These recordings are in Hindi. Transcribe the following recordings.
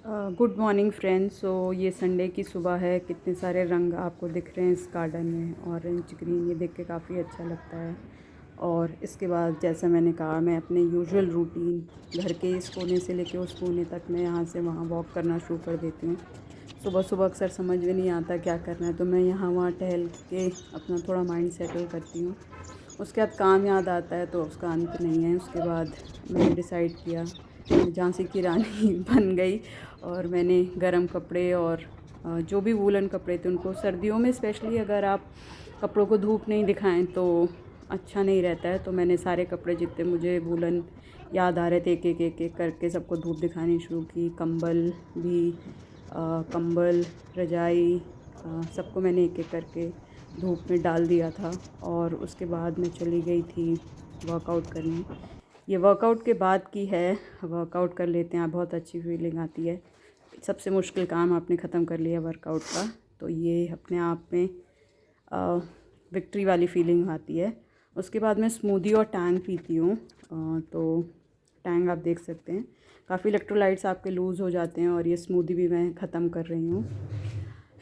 Good morning friends. सो ये संडे की सुबह है। कितने सारे रंग आपको दिख रहे हैं इस गार्डन में। ऑरेंज, ग्रीन, ये देख के काफ़ी अच्छा लगता है। और इसके बाद जैसा मैंने कहा, मैं अपने यूजुअल रूटीन घर के इस कोने से लेके उस कोने तक मैं यहाँ से वहाँ वॉक करना शुरू कर देती हूँ। सुबह सुबह अक्सर समझ में नहीं आता क्या करना है, तो मैं यहाँ वहाँ टहल के अपना थोड़ा माइंड सेटल करती हूँ। उसके बाद काम याद आता है तो उसका अंत नहीं है। उसके बाद मैंने डिसाइड किया, मैं झांसी की रानी बन गई। और मैंने गरम कपड़े और जो भी वूलन कपड़े थे उनको, सर्दियों में स्पेशली अगर आप कपड़ों को धूप नहीं दिखाएं तो अच्छा नहीं रहता है, तो मैंने सारे कपड़े जितने मुझे वूलन याद आ रहे थे एक एक करके सबको धूप दिखानी शुरू की। कंबल भी, कंबल, रजाई, सबको मैंने एक एक करके धूप में डाल दिया था। और उसके बाद मैं चली गई थी वर्कआउट करने। ये वर्कआउट के बाद की है। वर्कआउट कर लेते हैं, बहुत अच्छी फीलिंग आती है। सबसे मुश्किल काम आपने ख़त्म कर लिया वर्कआउट का, तो ये अपने आप में विक्ट्री वाली फीलिंग आती है। उसके बाद मैं स्मूदी और टैंग पीती हूँ। तो टैंग आप देख सकते हैं, काफ़ी इलेक्ट्रोलाइट्स आपके लूज़ हो जाते हैं। और ये स्मूदी भी मैं ख़त्म कर रही हूँ।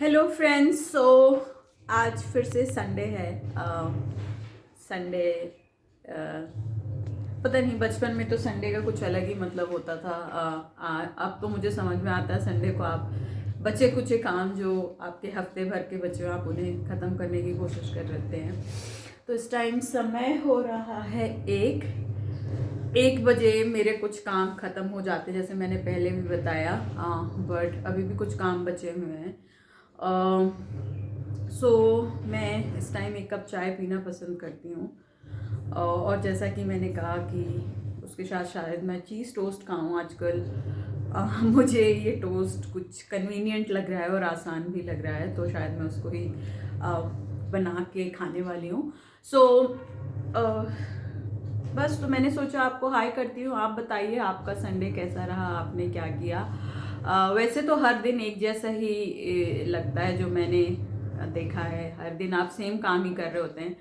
Hello friends. सो आज फिर से संडे है। संडे, पता नहीं, बचपन में तो संडे का कुछ अलग ही मतलब होता था। अब तो मुझे समझ में आता है संडे को आप बचे कुछ काम जो आपके हफ्ते भर के बचे हो, आप उन्हें ख़त्म करने की कोशिश कर रहे हैं। तो इस टाइम समय हो रहा है 1 बजे। मेरे कुछ काम ख़त्म हो जाते जैसे मैंने पहले भी बताया, बट अभी भी कुछ काम बचे हुए हैं। सो मैं इस टाइम 1 कप चाय पीना पसंद करती हूँ। और जैसा कि मैंने कहा कि उसके साथ शायद मैं चीज़ टोस्ट खाऊं आजकल। मुझे ये टोस्ट कुछ कन्वीनियंट लग रहा है और आसान भी लग रहा है, तो शायद मैं उसको ही बना के खाने वाली हूँ। सो बस, तो मैंने सोचा आपको हाय करती हूँ। आप बताइए आपका संडे कैसा रहा, आपने क्या किया। वैसे तो हर दिन एक जैसा ही लगता है, जो मैंने देखा है हर दिन आप सेम काम ही कर रहे होते हैं।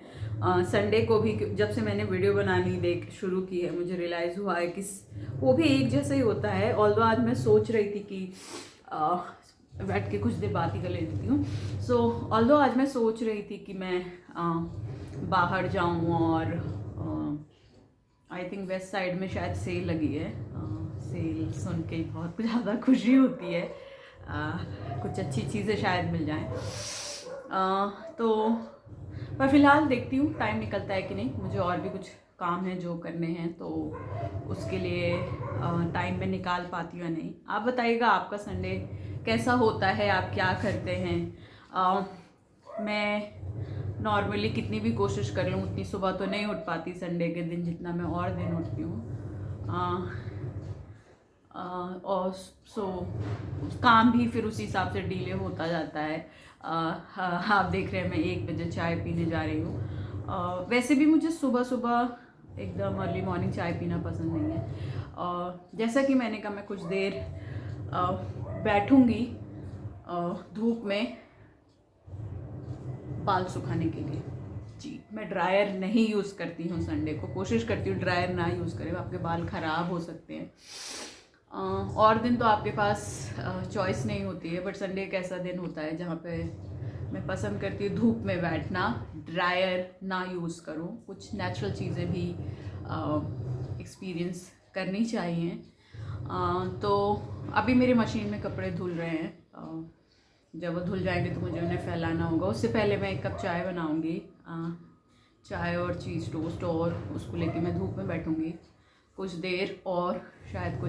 संडे को भी जब से मैंने वीडियो बनानी शुरू की है, मुझे रियलाइज़ हुआ है कि वो भी एक जैसा ही होता है। ऑल्दो आज मैं सोच रही थी कि बैठ के कुछ देर बात ही कर लेती हूँ। सो ऑल्दो आज मैं सोच रही थी कि मैं बाहर जाऊँ, और आई थिंक वेस्ट साइड में शायद सेल लगी है। सेल सुन के बहुत ज़्यादा खुशी होती है। कुछ अच्छी चीज़ें शायद मिल जाएं। तो पर फिलहाल देखती हूँ टाइम निकलता है कि नहीं। मुझे और भी कुछ काम है जो करने हैं, तो उसके लिए टाइम में निकाल पाती हूँ या नहीं। आप बताइएगा आपका संडे कैसा होता है, आप क्या करते हैं। मैं नॉर्मली कितनी भी कोशिश कर लूँ उतनी सुबह तो नहीं उठ पाती संडे के दिन, जितना मैं और दिन उठती हूँ। और सो काम भी फिर उसी हिसाब से डिले होता जाता है। आप देख रहे हैं मैं 1 बजे चाय पीने जा रही हूँ। वैसे भी मुझे सुबह सुबह एकदम अर्ली मॉर्निंग चाय पीना पसंद नहीं है। जैसा कि मैंने कहा, मैं कुछ देर बैठूंगी धूप में बाल सुखाने के लिए। जी, मैं ड्रायर नहीं यूज़ करती हूँ संडे को। कोशिश करती हूँ ड्रायर ना यूज़ करें, आपके बाल ख़राब हो सकते हैं। और दिन तो आपके पास चॉइस नहीं होती है, बट संडे एक ऐसा दिन होता है जहाँ पे मैं पसंद करती हूँ धूप में बैठना, ड्रायर ना यूज़ करूँ। कुछ नेचुरल चीज़ें भी एक्सपीरियंस करनी चाहिए। तो अभी मेरी मशीन में कपड़े धुल रहे हैं। जब वो धुल जाएंगे तो मुझे उन्हें फैलाना होगा। उससे पहले मैं 1 कप चाय बनाऊंगी, चाय और चीज़ टोस्ट, और उसको लेके मैं धूप में बैठूंगी कुछ देर। और शायद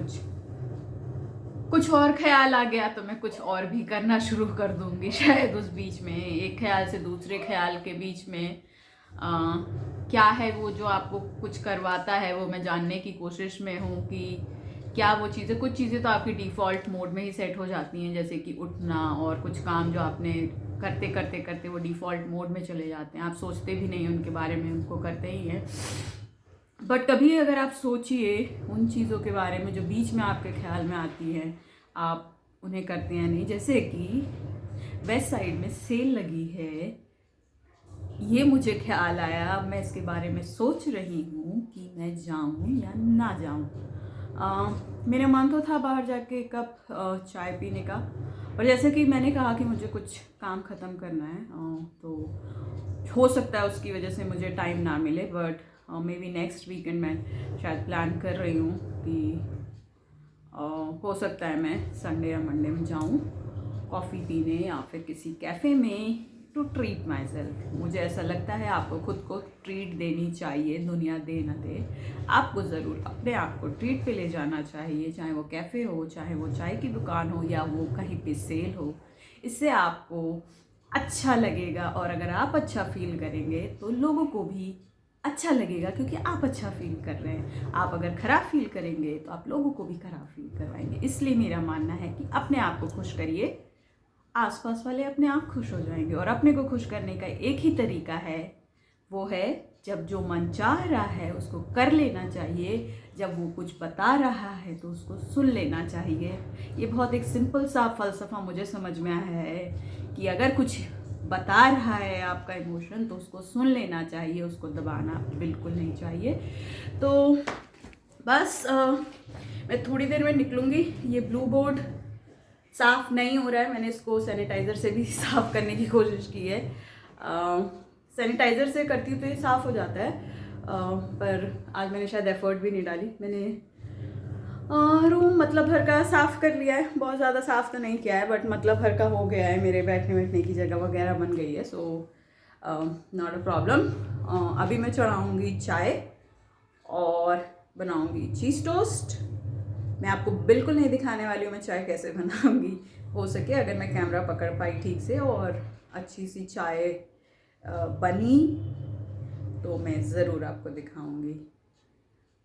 कुछ और ख्याल आ गया तो मैं कुछ और भी करना शुरू कर दूंगी। शायद उस बीच में, एक ख्याल से दूसरे ख्याल के बीच में क्या है वो जो आपको कुछ करवाता है, वो मैं जानने की कोशिश में हूँ कि क्या वो चीज़ें। कुछ चीज़ें तो आपकी डिफ़ॉल्ट मोड में ही सेट हो जाती हैं, जैसे कि उठना, और कुछ काम जो आपने करते करते करते वो डिफ़ॉल्ट मोड में चले जाते हैं। आप सोचते भी नहीं उनके बारे में, उनको करते ही हैं। बट कभी अगर आप सोचिए उन चीज़ों के बारे में जो बीच में आपके ख्याल में आती हैं, आप उन्हें करते हैं नहीं। जैसे कि वेस्ट साइड में सेल लगी है, ये मुझे ख्याल आया, मैं इसके बारे में सोच रही हूँ कि मैं जाऊँ या ना जाऊँ। मेरा मन तो था बाहर जाके एक कप चाय पीने का, और जैसे कि मैंने कहा कि मुझे कुछ काम ख़त्म करना है, तो हो सकता है उसकी वजह से मुझे टाइम ना मिले, but may be next weekend मैं शायद प्लान कर रही हूँ कि हो सकता है मैं संडे या मंडे में जाऊँ कॉफ़ी पीने या फिर किसी कैफ़े में टू ट्रीट माई सेल्फ। मुझे ऐसा लगता है आपको खुद को ट्रीट देनी चाहिए, दुनिया दे न दे, आपको ज़रूर अपने आप को ट्रीट पे ले जाना चाहिए, चाहे वो कैफ़े हो, चाहे वो चाय की दुकान हो, या वो कहीं पे सेल हो। इससे आपको अच्छा लगेगा, और अगर आप अच्छा फील करेंगे तो लोगों को भी अच्छा लगेगा, क्योंकि आप अच्छा फील कर रहे हैं। आप अगर ख़राब फील करेंगे तो आप लोगों को भी ख़राब फील करवाएंगे। इसलिए मेरा मानना है कि अपने आप को खुश करिए, आसपास वाले अपने आप खुश हो जाएंगे। और अपने को खुश करने का एक ही तरीका है, वो है जब जो मन चाह रहा है उसको कर लेना चाहिए, जब वो कुछ बता रहा है तो उसको सुन लेना चाहिए। ये बहुत एक सिंपल सा फ़लसफ़ा मुझे समझ में आया है कि अगर कुछ बता रहा है आपका इमोशन तो उसको सुन लेना चाहिए, उसको दबाना बिल्कुल नहीं चाहिए। तो बस मैं थोड़ी देर में निकलूँगी। ये ब्लू बोर्ड साफ़ नहीं हो रहा है, मैंने इसको सैनिटाइज़र से भी साफ़ करने की कोशिश की है। सैनिटाइज़र से करती हूँ तो ये साफ़ हो जाता है, पर आज मैंने शायद एफ़र्ट भी नहीं डाली। मैंने रूम मतलब भर का साफ़ कर लिया है, बहुत ज़्यादा साफ़ तो नहीं किया है, बट मतलब भर का हो गया है। मेरे बैठने बैठने की जगह वगैरह बन गई है, सो नॉट अ प्रॉब्लम। अभी मैं चढ़ाऊँगी चाय और बनाऊँगी चीज़ टोस्ट। मैं आपको बिल्कुल नहीं दिखाने वाली हूँ मैं चाय कैसे बनाऊँगी। हो सके अगर मैं कैमरा पकड़ पाई ठीक से और अच्छी सी चाय बनी तो मैं ज़रूर आपको दिखाऊँगी।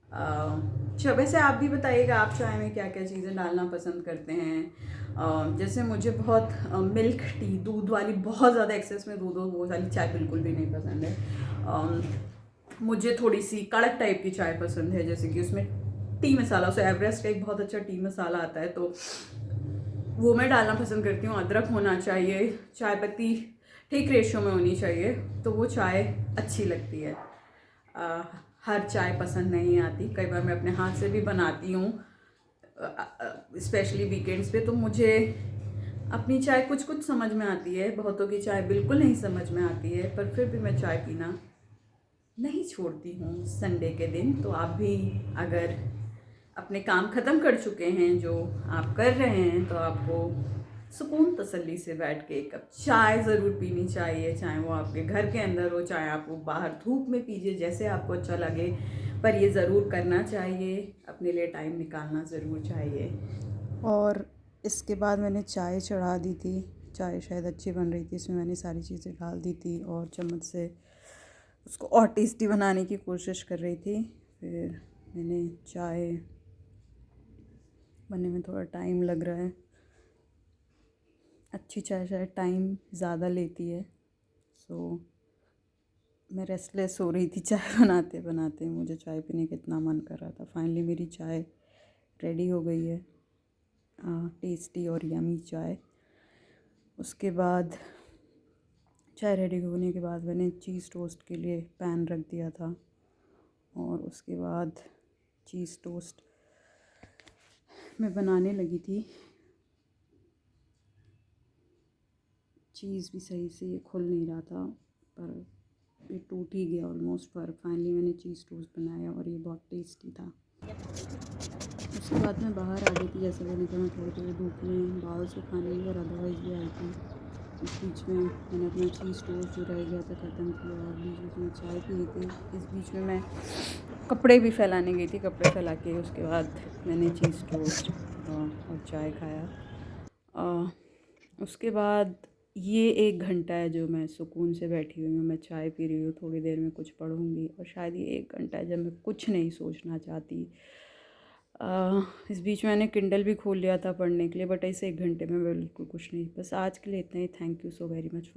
अच्छा, वैसे आप भी बताइएगा आप चाय में क्या क्या चीज़ें डालना पसंद करते हैं। जैसे मुझे बहुत मिल्क टी, दूध वाली, बहुत ज़्यादा एक्सेस में दूध हो वो वाली चाय बिल्कुल भी नहीं पसंद है। मुझे थोड़ी सी कड़क टाइप की चाय पसंद है, जैसे कि उसमें टी मसाला, सो एवरेस्ट का एक बहुत अच्छा टी मसाला आता है, तो वो मैं डालना पसंद करती हूँ। अदरक होना चाहिए, चाय पत्ती ठीक रेशियो में होनी चाहिए, तो वो चाय अच्छी लगती है। हर चाय पसंद नहीं आती, कई बार मैं अपने हाथ से भी बनाती हूँ, स्पेशली वीकेंड्स पे, तो मुझे अपनी चाय कुछ कुछ समझ में आती है, बहुतों की चाय बिल्कुल नहीं समझ में आती है, पर फिर भी मैं चाय पीना नहीं छोड़ती हूँ संडे के दिन। तो आप भी अगर अपने काम ख़त्म कर चुके हैं जो आप कर रहे हैं, तो आपको सुकून तसल्ली से बैठ के एक कप चाय ज़रूर पीनी चाहिए, चाहे वो आपके घर के अंदर हो, चाहे आप वो बाहर धूप में पीजिए, जैसे आपको अच्छा लगे, पर ये ज़रूर करना चाहिए, अपने लिए टाइम निकालना ज़रूर चाहिए। और इसके बाद मैंने चाय चढ़ा दी थी। चाय शायद अच्छी बन रही थी, इसमें मैंने सारी चीज़ें डाल दी थी और चम्मच से उसको और टेस्टी बनाने की कोशिश कर रही थी। फिर मैंने चाय बनने में थोड़ा टाइम लग रहा है, अच्छी चाय शायद टाइम ज़्यादा लेती है, सो मैं रेस्टलेस हो रही थी चाय बनाते बनाते। मुझे चाय पीने का इतना मन कर रहा था। फाइनली मेरी चाय रेडी हो गई है, टेस्टी और यमी चाय। उसके बाद चाय रेडी होने के बाद मैंने चीज़ टोस्ट के लिए पैन रख दिया था, और उसके बाद चीज़ टोस्ट मैं बनाने लगी थी। चीज़ भी सही से ये खुल नहीं रहा था, पर ये टूट ही गया ऑलमोस्ट, पर फाइनली मैंने चीज़ टोस्ट बनाया और ये बहुत टेस्टी था। उसके बाद मैं बाहर आ गई थी, जैसे मैंने कहा मैं थोड़ी देर धूप में बाहर से खाने और अदरवाइज़ भी आई थी। इस बीच में मैंने अपना चीज़ टोस्ट जो रह गया था ख़त्म किया, और बीच बीच में चाय पी थी। इस बीच में मैं कपड़े भी फैलाने गई थी, कपड़े फैला के उसके बाद मैंने चीज़ टोस्ट और चाय खाया। उसके बाद ये 1 घंटा है जो मैं सुकून से बैठी हुई हूँ, मैं चाय पी रही हूँ, थोड़ी देर में कुछ पढ़ूँगी, और शायद ये 1 घंटा है जब मैं कुछ नहीं सोचना चाहती। इस बीच में मैंने किंडल भी खोल लिया था पढ़ने के लिए, बट इस 1 घंटे में बिल्कुल कुछ नहीं। बस आज के लिए इतना ही। Thank you so very much.